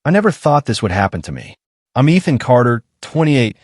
I never thought this would happen to me. I'm Ethan Carter, 28,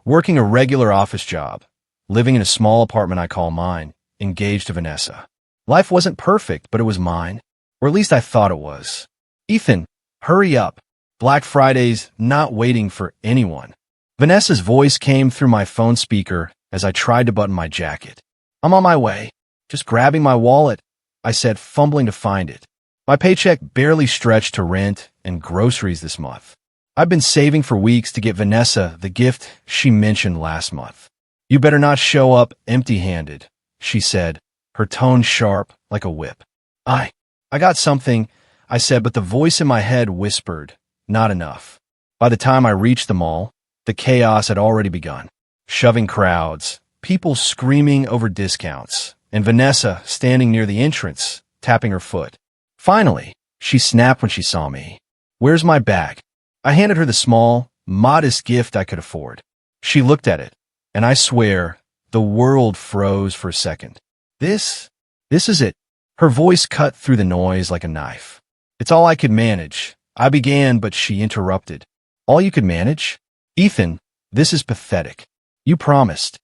working a regular office job, living in a small apartment I call mine, engaged to Vanessa. Life wasn't perfect, but it was mine. Or at least I thought it was. Ethan, hurry up. Black Friday's not waiting for anyone. Vanessa's voice came through my phone speaker as I tried to button my jacket. I'm on my way. Just grabbing my wallet, I said, fumbling to find it. My paycheck barely stretched to rent and groceries this month. I've been saving for weeks to get Vanessa the gift she mentioned last month. You better not show up empty-handed, she said, her tone sharp like a whip. I got something, I said, but the voice in my head whispered, not enough. By the time I reached the mall, the chaos had already begun. Shoving crowds, people screaming over discounts, and Vanessa standing near the entrance, tapping her foot. Finally, she snapped when she saw me. Where's my bag? I handed her the small, modest gift I could afford. She looked at it, and I swear, the world froze for a second. This is it. Her voice cut through the noise like a knife. It's all I could manage. I began, but she interrupted. All you could manage? Ethan, this is pathetic. You promised.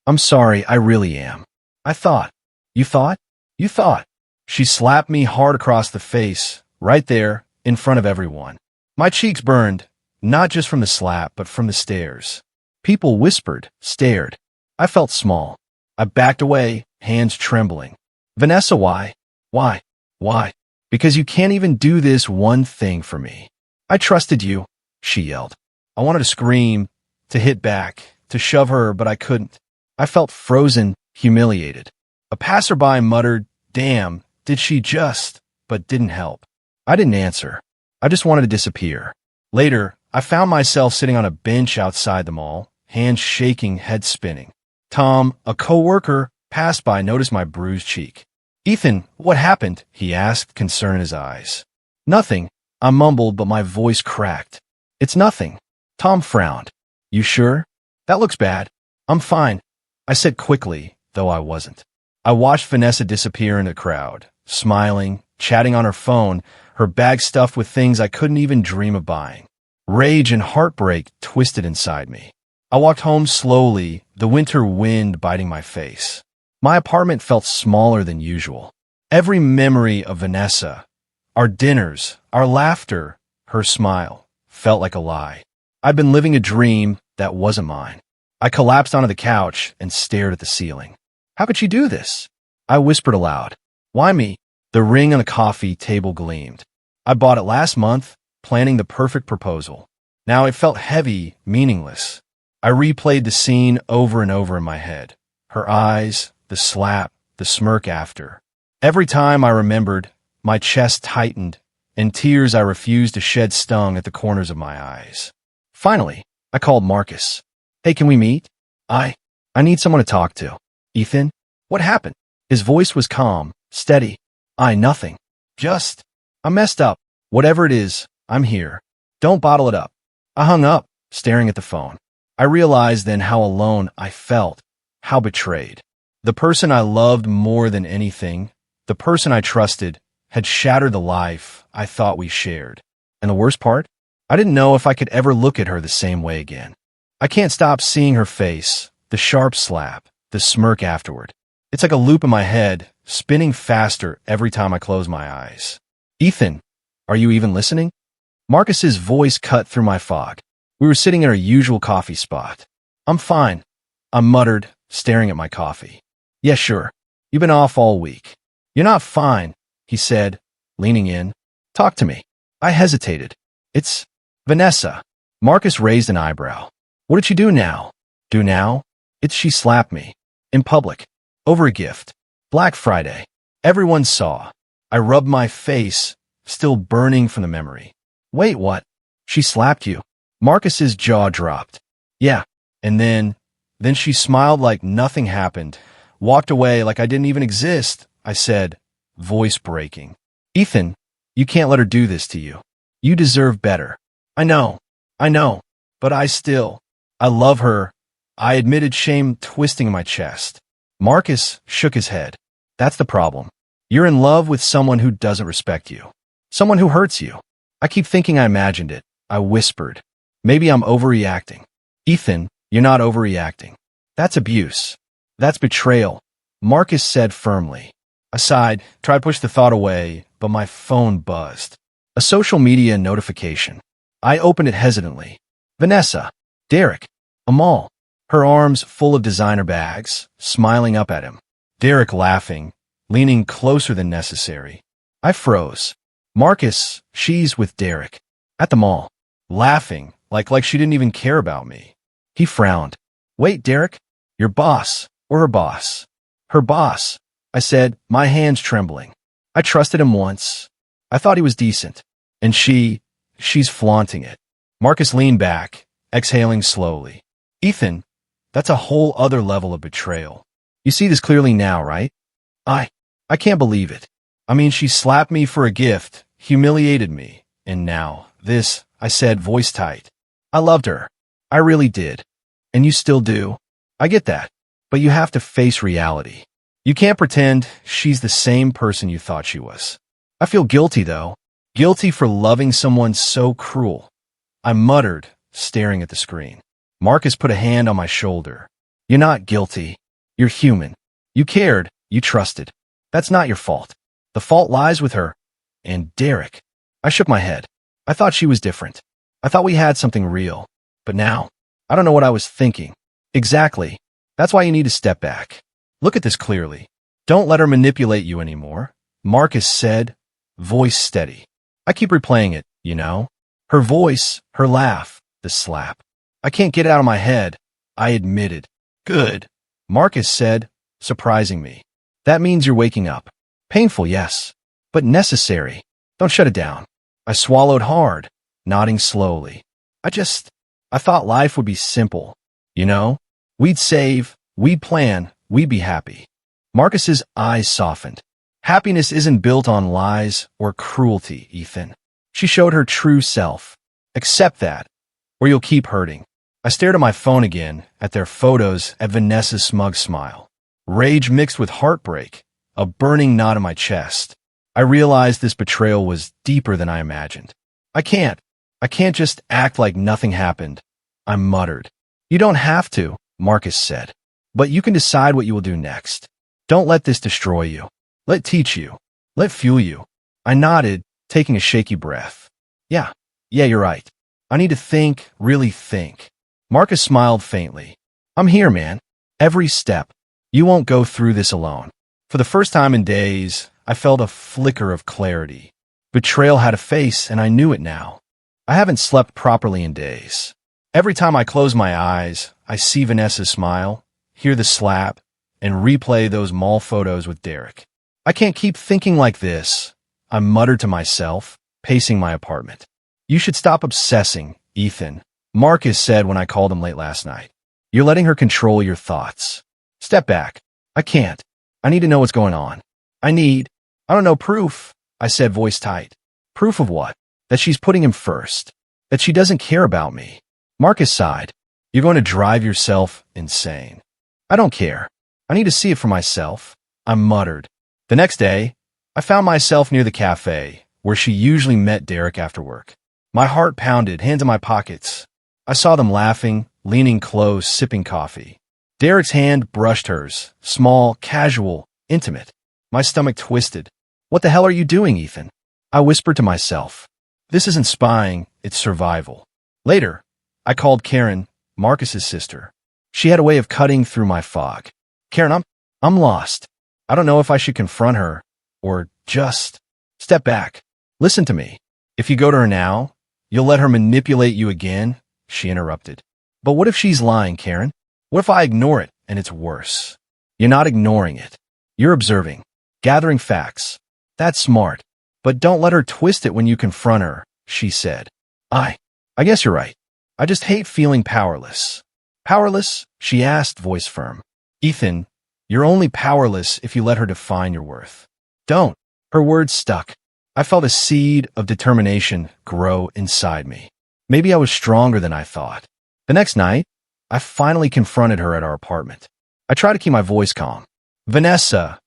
I'm sorry, I really am. I thought. You thought? You thought. She slapped me hard across the face, right there, in front of everyone. My cheeks burned, not just from the slap, but from the stares. People whispered, stared. I felt small. I backed away, hands trembling. Vanessa, why? Why? Why? Because you can't even do this one thing for me. I trusted you, she yelled. I wanted to scream, to hit back, to shove her, but I couldn't. I felt frozen, humiliated. A passerby muttered, damn, did she just, but didn't help. I didn't answer. I just wanted to disappear. Later, I found myself sitting on a bench outside the mall, hands shaking, head spinning. Tom, a coworker, passed by, noticed my bruised cheek. Ethan, what happened? He asked, concern in his eyes. Nothing, I mumbled, but my voice cracked. It's nothing. Tom frowned. You sure? That looks bad. I'm fine, I said quickly, though I wasn't. I watched Vanessa disappear in the crowd, smiling, chatting on her phone, her bag stuffed with things I couldn't even dream of buying. Rage and heartbreak twisted inside me. I walked home slowly, the winter wind biting my face. My apartment felt smaller than usual. Every memory of Vanessa, our dinners, our laughter, her smile, felt like a lie. I'd been living a dream that wasn't mine. I collapsed onto the couch and stared at the ceiling. How could she do this? I whispered aloud. Why me? The ring on the coffee table gleamed. I bought it last month, planning the perfect proposal. Now it felt heavy, meaningless. I replayed the scene over and over in my head. Her eyes, the slap, the smirk after. Every time I remembered, my chest tightened, and tears I refused to shed stung at the corners of my eyes. Finally, I called Marcus. Hey, can we meet? I need someone to talk to. Ethan? What happened? His voice was calm, steady. Nothing. Just, I messed up. Whatever it is, I'm here. Don't bottle it up. I hung up, staring at the phone. I realized then how alone I felt, how betrayed. The person I loved more than anything, the person I trusted, had shattered the life I thought we shared. And the worst part? I didn't know if I could ever look at her the same way again. I can't stop seeing her face, the sharp slap, the smirk afterward. It's like a loop in my head, spinning faster every time I close my eyes. Ethan, are you even listening? Marcus's voice cut through my fog. We were sitting in our usual coffee spot. I'm fine, I muttered, staring at my coffee. Yeah, sure. You've been off all week. You're not fine, he said, leaning in. Talk to me. I hesitated. It's Vanessa. Marcus raised an eyebrow. What did she do now? Do now? She slapped me. In public. Over a gift. Black Friday. Everyone saw. I rubbed my face, still burning from the memory. Wait, what? She slapped you? Marcus's jaw dropped. Yeah. And then she smiled like nothing happened, walked away like I didn't even exist, I said, voice breaking. Ethan, you can't let her do this to you. You deserve better. I know, but I love her. I admitted, shame twisting in my chest. Marcus shook his head. That's the problem. You're in love with someone who doesn't respect you. Someone who hurts you. I keep thinking I imagined it, I whispered. Maybe I'm overreacting. Ethan, you're not overreacting. That's abuse. That's betrayal, Marcus said firmly. I sighed, tried to push the thought away, but my phone buzzed. A social media notification. I opened it hesitantly. Vanessa. Derek. Amal. Her arms full of designer bags, smiling up at him. Derek laughing, leaning closer than necessary. I froze. Marcus, she's with Derek. At the mall. Laughing, like she didn't even care about me. He frowned. Wait, Derek? Your boss, or her boss? Her boss, I said, my hands trembling. I trusted him once. I thought he was decent. And she's flaunting it. Marcus leaned back, exhaling slowly. Ethan, that's a whole other level of betrayal. You see this clearly now, right? I can't believe it. I mean, she slapped me for a gift, humiliated me, and now, this, I said, voice tight. I loved her. I really did. And you still do. I get that. But you have to face reality. You can't pretend she's the same person you thought she was. I feel guilty, though. Guilty for loving someone so cruel. I muttered, staring at the screen. Marcus put a hand on my shoulder. You're not guilty. You're human. You cared. You trusted. That's not your fault. The fault lies with her. And Derek. I shook my head. I thought she was different. I thought we had something real. But now, I don't know what I was thinking. Exactly. That's why you need to step back. Look at this clearly. Don't let her manipulate you anymore, Marcus said, voice steady. I keep replaying it, you know. Her voice, her laugh, the slap. I can't get it out of my head, I admitted. Good, Marcus said, surprising me. That means you're waking up. Painful, yes, but necessary. Don't shut it down. I swallowed hard, nodding slowly. I thought life would be simple, you know? We'd save, we'd plan, we'd be happy. Marcus's eyes softened. Happiness isn't built on lies or cruelty, Ethan. She showed her true self. Accept that, or you'll keep hurting. I stared at my phone again, at their photos, at Vanessa's smug smile. Rage mixed with heartbreak, a burning knot in my chest. I realized this betrayal was deeper than I imagined. I can't just act like nothing happened, I muttered. You don't have to, Marcus said. But you can decide what you will do next. Don't let this destroy you. Let teach you. Let fuel you. I nodded, taking a shaky breath. Yeah, you're right. I need to think, really think. Marcus smiled faintly. I'm here, man. Every step. You won't go through this alone. For the first time in days, I felt a flicker of clarity. Betrayal had a face, and I knew it now. I haven't slept properly in days. Every time I close my eyes, I see Vanessa's smile, hear the slap, and replay those mall photos with Derek. I can't keep thinking like this, I muttered to myself, pacing my apartment. You should stop obsessing, Ethan, Marcus said when I called him late last night. You're letting her control your thoughts. Step back. I can't. I need to know what's going on. I don't know, proof, I said, voice tight. Proof of what? That she's putting him first. That she doesn't care about me. Marcus sighed. You're going to drive yourself insane. I don't care. I need to see it for myself, I muttered. The next day, I found myself near the cafe, where she usually met Derek after work. My heart pounded, hands in my pockets. I saw them laughing, leaning close, sipping coffee. Derek's hand brushed hers, small, casual, intimate. My stomach twisted. What the hell are you doing, Ethan? I whispered to myself. This isn't spying, it's survival. Later, I called Karen, Marcus's sister. She had a way of cutting through my fog. Karen, I'm lost. I don't know if I should confront her, or just step back. Listen to me. If you go to her now, you'll let her manipulate you again, she interrupted. But what if she's lying, Karen? What if I ignore it and it's worse? You're not ignoring it. You're observing, gathering facts. That's smart. But don't let her twist it when you confront her, she said. I guess you're right. I just hate feeling powerless. Powerless? She asked, voice firm. Ethan, you're only powerless if you let her define your worth. Don't. Her words stuck. I felt a seed of determination grow inside me. Maybe I was stronger than I thought. The next night, I finally confronted her at our apartment. I tried to keep my voice calm. Vanessa,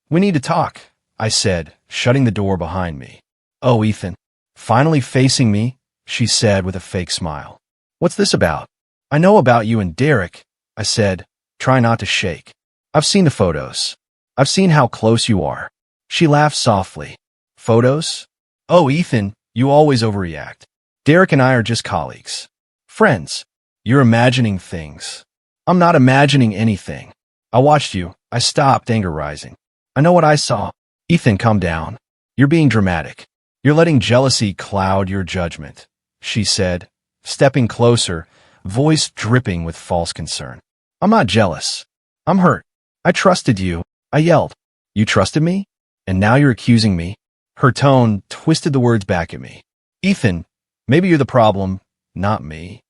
we need to talk, I said, shutting the door behind me. Oh, Ethan. Finally facing me, she said with a fake smile. What's this about? I know about you and Derek, I said, trying not to shake. I've seen the photos. I've seen how close you are. She laughed softly. Photos? Oh, Ethan, you always overreact. Derek and I are just colleagues. Friends. You're imagining things. I'm not imagining anything. I watched you. I stopped, anger rising. I know what I saw. Ethan, calm down. You're being dramatic. You're letting jealousy cloud your judgment, she said, stepping closer, voice dripping with false concern. I'm not jealous. I'm hurt. I trusted you. I yelled. You trusted me? And now you're accusing me? Her tone twisted the words back at me. Ethan, maybe you're the problem, not me.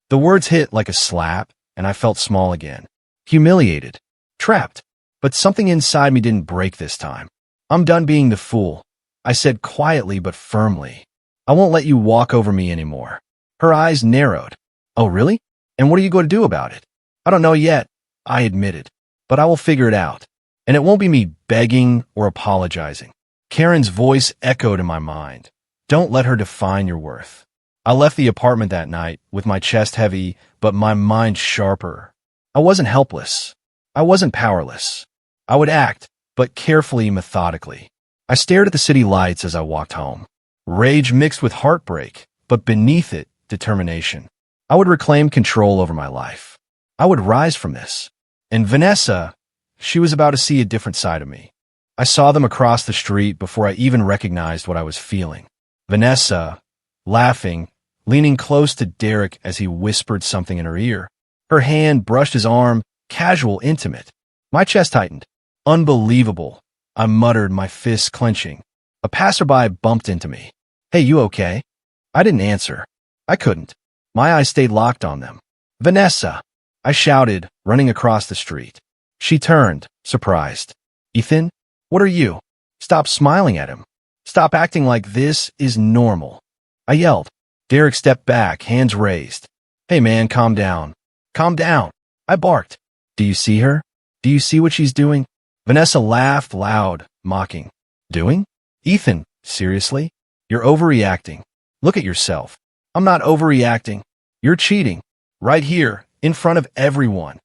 The words hit like a slap, and I felt small again. Humiliated. Trapped. But something inside me didn't break this time. I'm done being the fool, I said quietly but firmly. I won't let you walk over me anymore. Her eyes narrowed. Oh, really? And what are you going to do about it? I don't know yet, I admitted. But I will figure it out. And it won't be me begging or apologizing. Karen's voice echoed in my mind. Don't let her define your worth. I left the apartment that night with my chest heavy, but my mind sharper. I wasn't helpless. I wasn't powerless. I would act, but carefully, methodically. I stared at the city lights as I walked home. Rage mixed with heartbreak, but beneath it, determination. I would reclaim control over my life. I would rise from this. And Vanessa, she was about to see a different side of me. I saw them across the street before I even recognized what I was feeling. Vanessa, laughing, leaning close to Derek as he whispered something in her ear. Her hand brushed his arm, casual, intimate. My chest tightened. Unbelievable, I muttered, my fists clenching. A passerby bumped into me. Hey, you okay? I didn't answer. I couldn't. My eyes stayed locked on them. Vanessa, I shouted, running across the street. She turned, surprised. Ethan, what are you? Stop smiling at him. Stop acting like this is normal. I yelled. Derek stepped back, hands raised. Hey man, calm down. Calm down. I barked. Do you see her? Do you see what she's doing? Vanessa laughed loud, mocking. Doing? Ethan, seriously? You're overreacting. Look at yourself. I'm not overreacting. You're cheating. Right here, in front of everyone.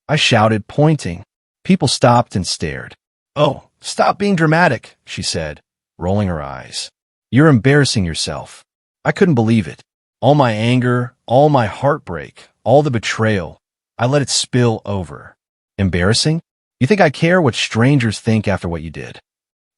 I shouted, pointing. People stopped and stared. Oh, stop being dramatic, she said, rolling her eyes. You're embarrassing yourself. I couldn't believe it. All my anger, all my heartbreak, all the betrayal, I let it spill over. Embarrassing? You think I care what strangers think after what you did?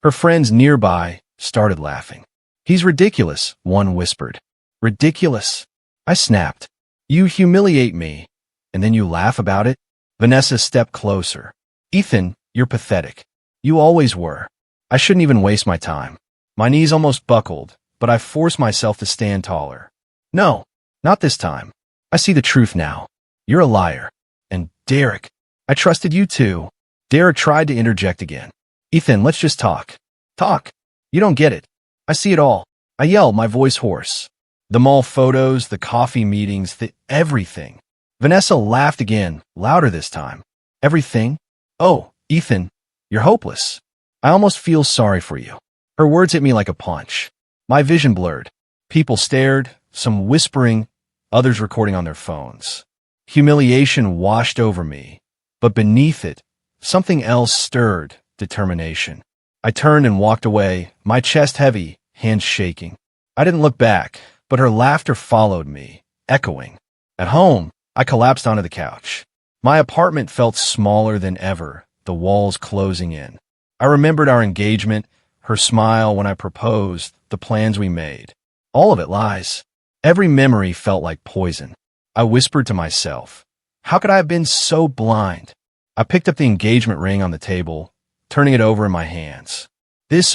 Her friends nearby started laughing. He's ridiculous, one whispered. Ridiculous? I snapped. You humiliate me, and then you laugh about it? Vanessa stepped closer. Ethan, you're pathetic. You always were. I shouldn't even waste my time. My knees almost buckled, but I forced myself to stand taller. No, not this time. I see the truth now. You're a liar. And Derek, I trusted you too. Derek tried to interject again. Ethan, let's just talk. Talk. You don't get it. I see it all. I yelled, my voice hoarse. The mall photos, the coffee meetings, everything. Vanessa laughed again, louder this time. Everything? Oh, Ethan, you're hopeless. I almost feel sorry for you. Her words hit me like a punch. My vision blurred. People stared, some whispering, others recording on their phones. Humiliation washed over me, but beneath it, something else stirred, determination. I turned and walked away, my chest heavy, hands shaking. I didn't look back, but her laughter followed me, echoing. At home, I collapsed onto the couch. My apartment felt smaller than ever, the walls closing in. I remembered our engagement, her smile when I proposed, the plans we made. All of it lies. Every memory felt like poison. I whispered to myself, how could I have been so blind? I picked up the engagement ring on the table, turning it over in my hands.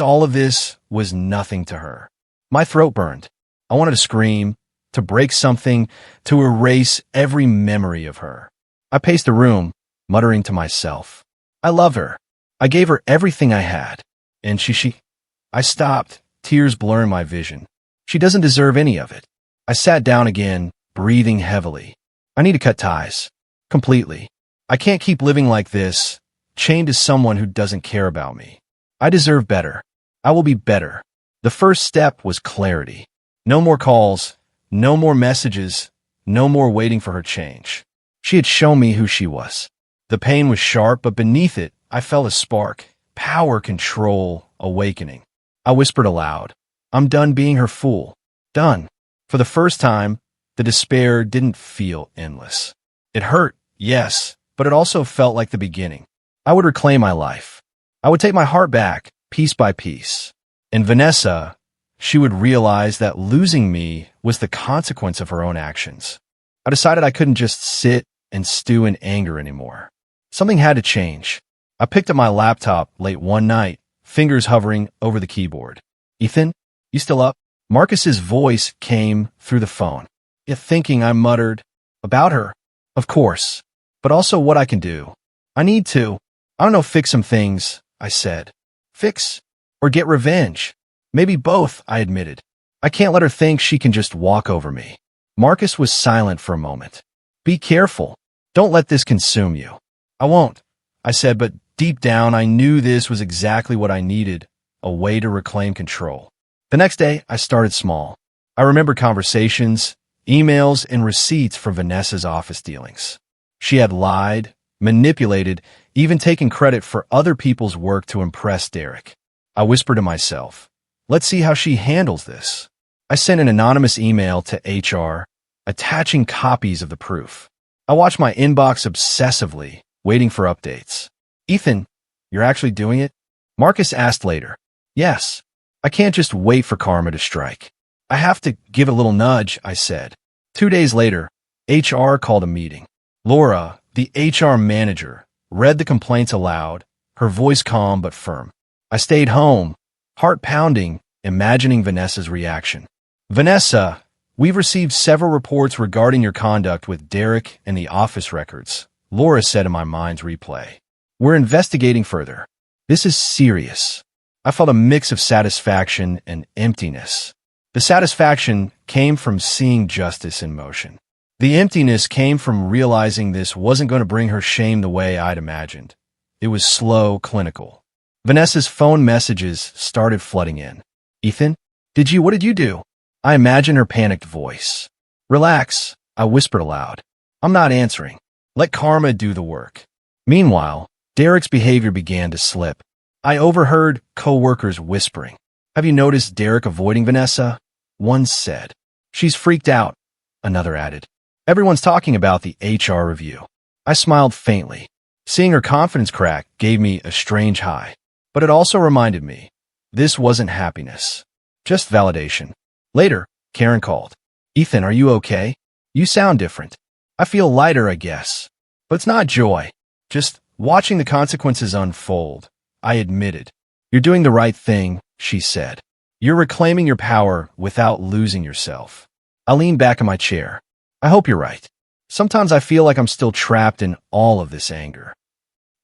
All of this was nothing to her. My throat burned. I wanted to scream, to break something, to erase every memory of her. I paced the room, muttering to myself, I love her. I gave her everything I had. And I stopped, tears blurring my vision. She doesn't deserve any of it. I sat down again, breathing heavily. I need to cut ties. Completely. I can't keep living like this, chained to someone who doesn't care about me. I deserve better. I will be better. The first step was clarity. No more calls, No more messages, no more waiting for her change. She had shown me who she was. The pain was sharp, but beneath it, I felt a spark. Power, control, awakening. I whispered aloud, I'm done being her fool. Done. For the first time, the despair didn't feel endless. It hurt, yes, but it also felt like the beginning. I would reclaim my life. I would take my heart back, piece by piece. And Vanessa, she would realize that losing me was the consequence of her own actions. I decided I couldn't just sit and stew in anger anymore. Something had to change. I picked up my laptop late one night, fingers hovering over the keyboard. Ethan, you still up? Marcus's voice came through the phone. Yet thinking, I muttered, about her? Of course, but also what I can do. I don't know, fix some things, I said. Fix? Or get revenge? Maybe both, I admitted. I can't let her think she can just walk over me. Marcus was silent for a moment. Be careful. Don't let this consume you. I won't, I said, but deep down I knew this was exactly what I needed, a way to reclaim control. The next day, I started small. I remember conversations, emails, and receipts from Vanessa's office dealings. She had lied, manipulated, even taken credit for other people's work to impress Derek. I whispered to myself, let's see how she handles this. I sent an anonymous email to HR, attaching copies of the proof. I watched my inbox obsessively, waiting for updates. Ethan, you're actually doing it? Marcus asked later. Yes. I can't just wait for karma to strike. I have to give it a little nudge, I said. 2 days later, HR called a meeting. Laura, the HR manager, read the complaints aloud, her voice calm but firm. I stayed home, heart pounding, imagining Vanessa's reaction. Vanessa, we've received several reports regarding your conduct with Derek and the office records, Laura said in my mind's replay. We're investigating further. This is serious. I felt a mix of satisfaction and emptiness. The satisfaction came from seeing justice in motion. The emptiness came from realizing this wasn't going to bring her shame the way I'd imagined. It was slow, clinical. Vanessa's phone messages started flooding in. Ethan, what did you do? I imagined her panicked voice. Relax, I whispered aloud. I'm not answering. Let karma do the work. Meanwhile, Derek's behavior began to slip. I overheard co-workers whispering. Have you noticed Derek avoiding Vanessa? One said. She's freaked out, another added. Everyone's talking about the HR review. I smiled faintly. Seeing her confidence crack gave me a strange high. But it also reminded me, this wasn't happiness, just validation. Later, Karen called. Ethan, are you okay? You sound different. I feel lighter, I guess. But it's not joy. Just watching the consequences unfold. I admitted. You're doing the right thing, she said. You're reclaiming your power without losing yourself. I leaned back in my chair. I hope you're right. Sometimes I feel like I'm still trapped in all of this anger.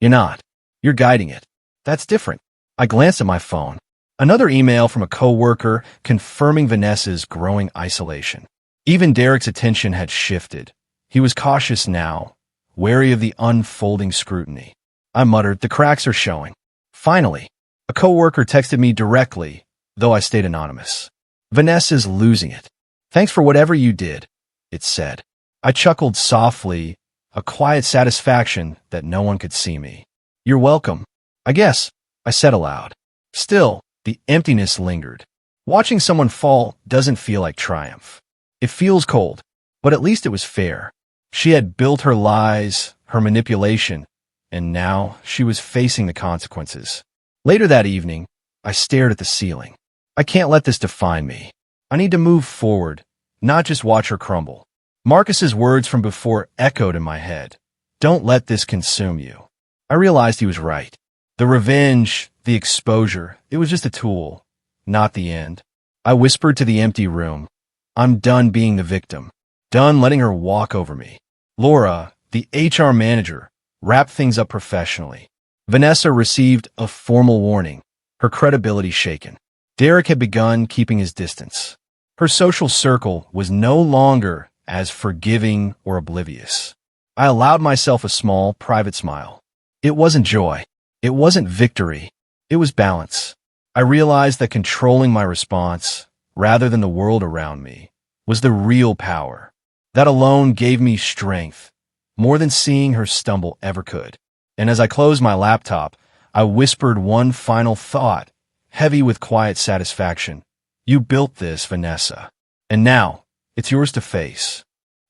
You're not. You're guiding it. That's different. I glanced at my phone. Another email from a coworker confirming Vanessa's growing isolation. Even Derek's attention had shifted. He was cautious now, wary of the unfolding scrutiny. I muttered, the cracks are showing. Finally, a coworker texted me directly, though I stayed anonymous. Vanessa's losing it. Thanks for whatever you did, it said. I chuckled softly, a quiet satisfaction that no one could see me. You're welcome. I guess, I said aloud. Still, the emptiness lingered. Watching someone fall doesn't feel like triumph. It feels cold, but at least it was fair. She had built her lies, her manipulation, and now she was facing the consequences. Later that evening, I stared at the ceiling. I can't let this define me. I need to move forward, not just watch her crumble. Marcus's words from before echoed in my head. Don't let this consume you. I realized he was right. The revenge, the exposure, it was just a tool, not the end. I whispered to the empty room. I'm done being the victim. Done letting her walk over me. Laura, the HR manager, wrapped things up professionally. Vanessa received a formal warning, her credibility shaken. Derek had begun keeping his distance. Her social circle was no longer as forgiving or oblivious. I allowed myself a small, private smile. It wasn't joy. It wasn't victory. It was balance. I realized that controlling my response, rather than the world around me, was the real power. That alone gave me strength, more than seeing her stumble ever could. And as I closed my laptop, I whispered one final thought, heavy with quiet satisfaction. You built this, Vanessa. And now, it's yours to face.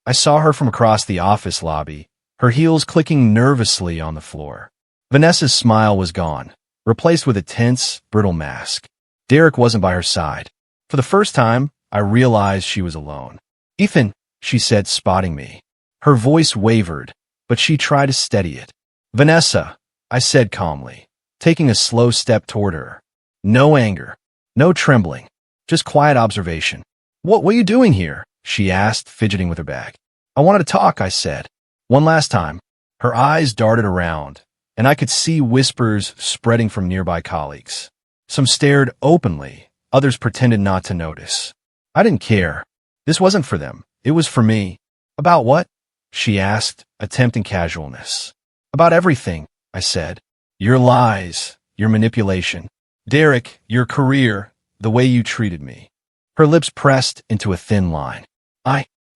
I saw her from across the office lobby, her heels clicking nervously on the floor. Vanessa's smile was gone, replaced with a tense, brittle mask. Derek wasn't by her side. For the first time, I realized she was alone. Ethan, she said, spotting me. Her voice wavered, but she tried to steady it. Vanessa, I said calmly, taking a slow step toward her. No anger, no trembling, just quiet observation. What are you doing here? She asked, fidgeting with her bag. I wanted to talk, I said. One last time. Her eyes darted around, and I could see whispers spreading from nearby colleagues. Some stared openly, others pretended not to notice. I didn't care. This wasn't for them. It was for me. About what? She asked, attempting casualness. About everything, I said. Your lies, your manipulation. Derek, your career, the way you treated me. Her lips pressed into a thin line.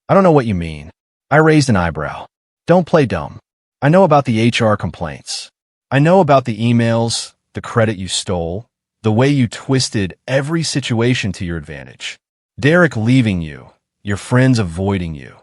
I don't know what you mean. I raised an eyebrow. Don't play dumb. I know about the HR complaints. I know about the emails, the credit you stole, the way you twisted every situation to your advantage. Derek leaving you, your friends avoiding you.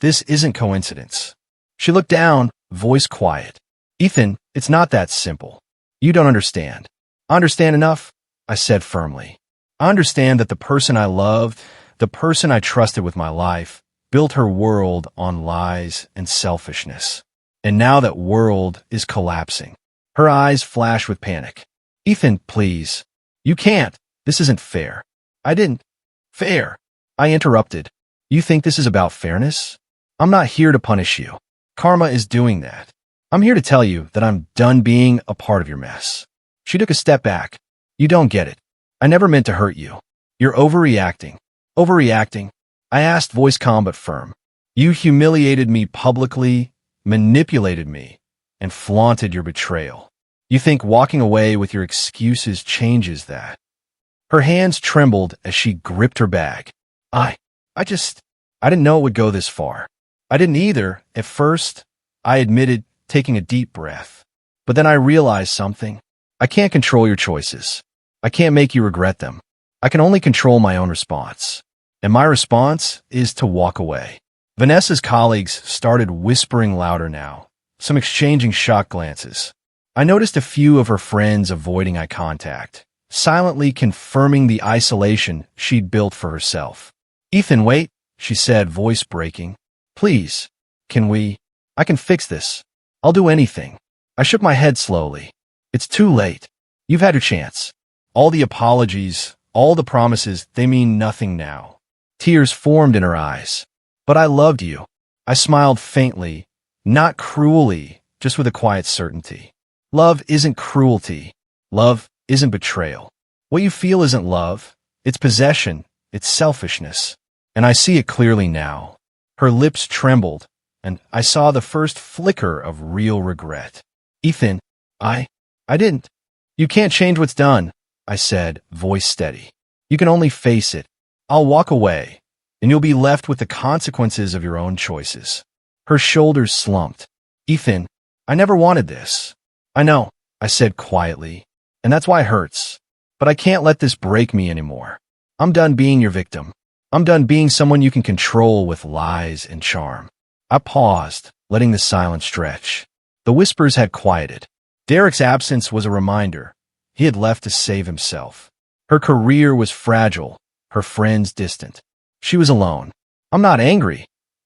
This isn't coincidence. She looked down, voice quiet. Ethan, it's not that simple. You don't understand. I understand enough, I said firmly. I understand that the person I loved, the person I trusted with my life, built her world on lies and selfishness. And now that world is collapsing. Her eyes flashed with panic. Ethan, please. You can't. This isn't fair. I didn't. Fair. I interrupted. You think this is about fairness? I'm not here to punish you. Karma is doing that. I'm here to tell you that I'm done being a part of your mess. She took a step back. You don't get it. I never meant to hurt you. You're overreacting. Overreacting? I asked, voice calm but firm. You humiliated me publicly, manipulated me, and flaunted your betrayal. You think walking away with your excuses changes that? Her hands trembled as she gripped her bag. I didn't know it would go this far. I didn't either, at first, I admitted, taking a deep breath. But then I realized something. I can't control your choices. I can't make you regret them. I can only control my own response. And my response is to walk away. Vanessa's colleagues started whispering louder now, some exchanging shocked glances. I noticed a few of her friends avoiding eye contact, silently confirming the isolation she'd built for herself. Ethan, wait, she said, voice breaking. Please, I can fix this. I'll do anything. I shook my head slowly. It's too late. You've had your chance. All the apologies, all the promises, they mean nothing now. Tears formed in her eyes. But I loved you. I smiled faintly, not cruelly, just with a quiet certainty. Love isn't cruelty. Love isn't betrayal. What you feel isn't love. It's possession. It's selfishness. And I see it clearly now. Her lips trembled, and I saw the first flicker of real regret. Ethan, I didn't. You can't change what's done, I said, voice steady. You can only face it. I'll walk away, and you'll be left with the consequences of your own choices. Her shoulders slumped. Ethan, I never wanted this. I know, I said quietly, and that's why it hurts. But I can't let this break me anymore. I'm done being your victim. I'm done being someone you can control with lies and charm. I paused, letting the silence stretch. The whispers had quieted. Derek's absence was a reminder. He had left to save himself. Her career was fragile, her friends distant. She was alone. I'm not angry,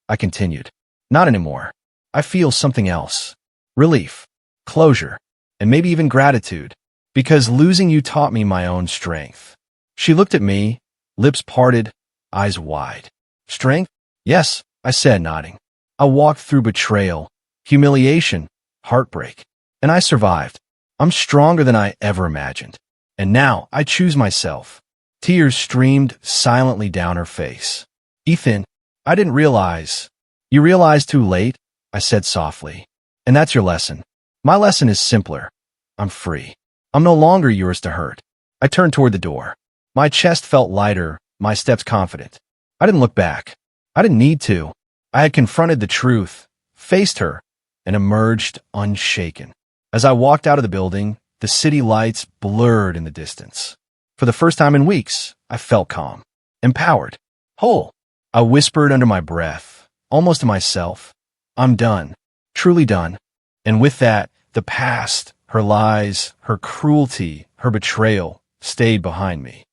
I continued. Not anymore. I feel something else. Relief, closure, and maybe even gratitude. Because losing you taught me my own strength. She looked at me, lips parted, eyes wide. Strength? Yes, I said, nodding. I walked through betrayal, humiliation, heartbreak, and I survived. I'm stronger than I ever imagined. And now I choose myself. Tears streamed silently down her face. Ethan, I didn't realize. You realized too late, I said softly. And that's your lesson. My lesson is simpler. I'm free. I'm no longer yours to hurt. I turned toward the door. My chest felt lighter, my steps confident. I didn't look back. I didn't need to. I had confronted the truth, faced her, and emerged unshaken. As I walked out of the building, the city lights blurred in the distance. For the first time in weeks, I felt calm, empowered, whole. I whispered under my breath, almost to myself, I'm done, truly done. And with that, the past, her lies, her cruelty, her betrayal, stayed behind me.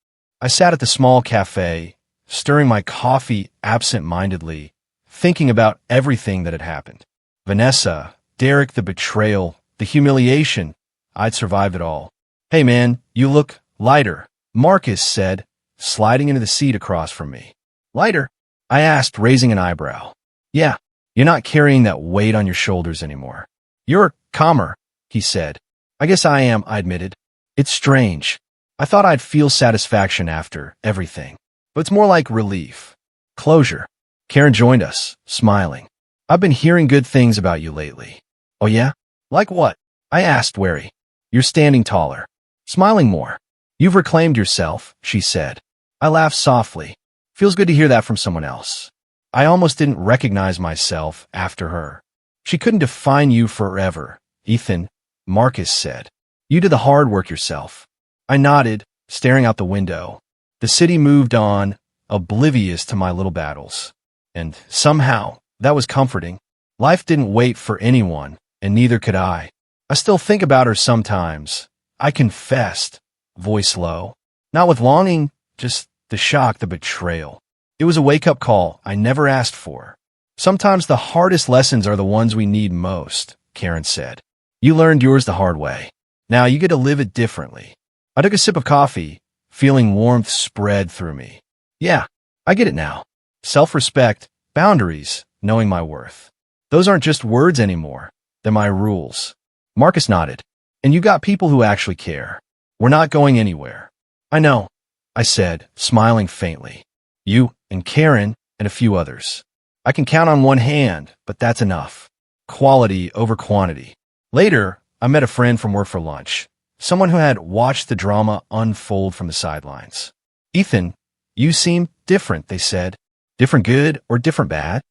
I sat at the small cafe, stirring my coffee absent-mindedly, thinking about everything that had happened. Vanessa, Derek, the betrayal, the humiliation. I'd survived it all. Hey man, you look lighter, Marcus said, sliding into the seat across from me. Lighter? I asked, raising an eyebrow. Yeah, you're not carrying that weight on your shoulders anymore. You're calmer, he said. I guess I am, I admitted. It's strange. I thought I'd feel satisfaction after everything, but it's more like relief. Closure. Karen joined us, smiling. I've been hearing good things about you lately. Oh yeah? Like what? I asked, wary. You're standing taller, smiling more. You've reclaimed yourself, she said. I laughed softly. Feels good to hear that from someone else. I almost didn't recognize myself after her. She couldn't define you forever, Ethan, Marcus said. You did the hard work yourself. I nodded, staring out the window. The city moved on, oblivious to my little battles. And somehow, that was comforting. Life didn't wait for anyone, and neither could I. I still think about her sometimes. I confessed, voice low. Not with longing, just the shock, the betrayal. It was a wake-up call I never asked for. Sometimes the hardest lessons are the ones we need most, Karen said. You learned yours the hard way. Now you get to live it differently. I took a sip of coffee, feeling warmth spread through me. Yeah, I get it now. Self-respect, boundaries, knowing my worth. Those aren't just words anymore. They're my rules. Marcus nodded. And you got people who actually care. We're not going anywhere. I know, I said, smiling faintly. You and Karen and a few others. I can count on one hand, but that's enough. Quality over quantity. Later, I met a friend from work for lunch. Someone who had watched the drama unfold from the sidelines. Ethan, you seem different, they said. Different good or different bad?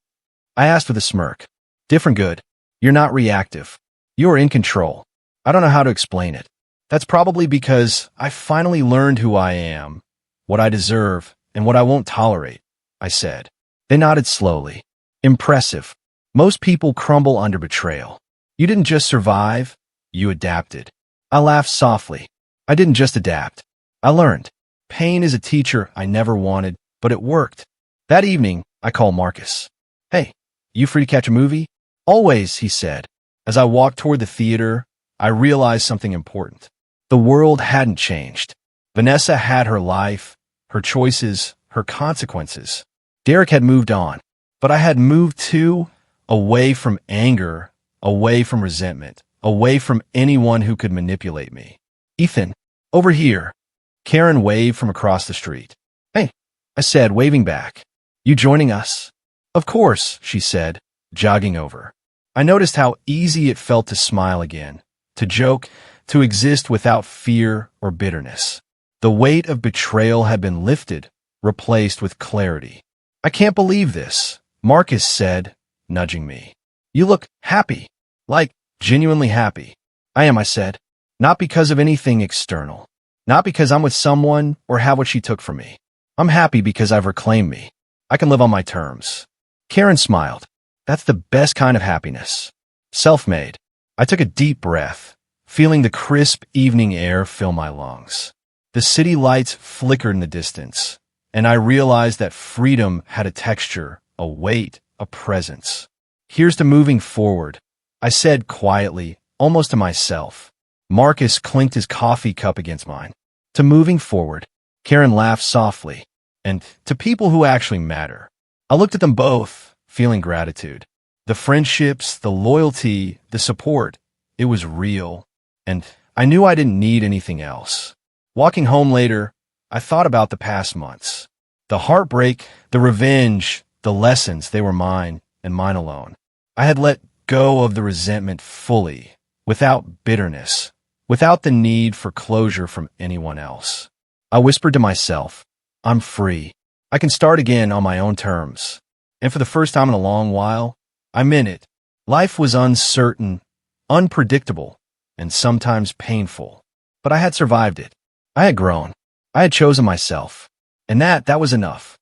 I asked with a smirk. Different good. You're not reactive. You're in control. I don't know how to explain it. That's probably because I finally learned who I am, what I deserve, and what I won't tolerate, I said. They nodded slowly. Impressive. Most people crumble under betrayal. You didn't just survive, you adapted. I laughed softly. I didn't just adapt. I learned. Pain is a teacher I never wanted, but it worked. That evening, I called Marcus. Hey, you free to catch a movie? Always, he said. As I walked toward the theater, I realized something important. The world hadn't changed. Vanessa had her life, her choices, her consequences. Derek had moved on, but I had moved too, away from anger, away from resentment, away from anyone who could manipulate me. Ethan, over here. Karen waved from across the street. Hey, I said, waving back. You joining us? Of course, she said, jogging over. I noticed how easy it felt to smile again, to joke, to exist without fear or bitterness. The weight of betrayal had been lifted, replaced with clarity. I can't believe this, Marcus said, nudging me. You look happy, like genuinely happy. I am, I said, not because of anything external, not because I'm with someone or have what she took from me. I'm happy because I've reclaimed me. I can live on my terms. Karen smiled. That's the best kind of happiness. Self-made. I took a deep breath, feeling the crisp evening air fill my lungs. The city lights flickered in the distance, and I realized that freedom had a texture, a weight, a presence. Here's to moving forward, I said quietly, almost to myself. Marcus clinked his coffee cup against mine. To moving forward, Karen laughed softly, and to people who actually matter. I looked at them both, feeling gratitude. The friendships, the loyalty, the support, it was real, and I knew I didn't need anything else. Walking home later, I thought about the past months. The heartbreak, the revenge, the lessons, they were mine, and mine alone. I had let go of the resentment fully, without bitterness, without the need for closure from anyone else. I whispered to myself, I'm free. I can start again on my own terms. And for the first time in a long while, I meant it. Life was uncertain, unpredictable, and sometimes painful. But I had survived it. I had grown. I had chosen myself. And that was enough.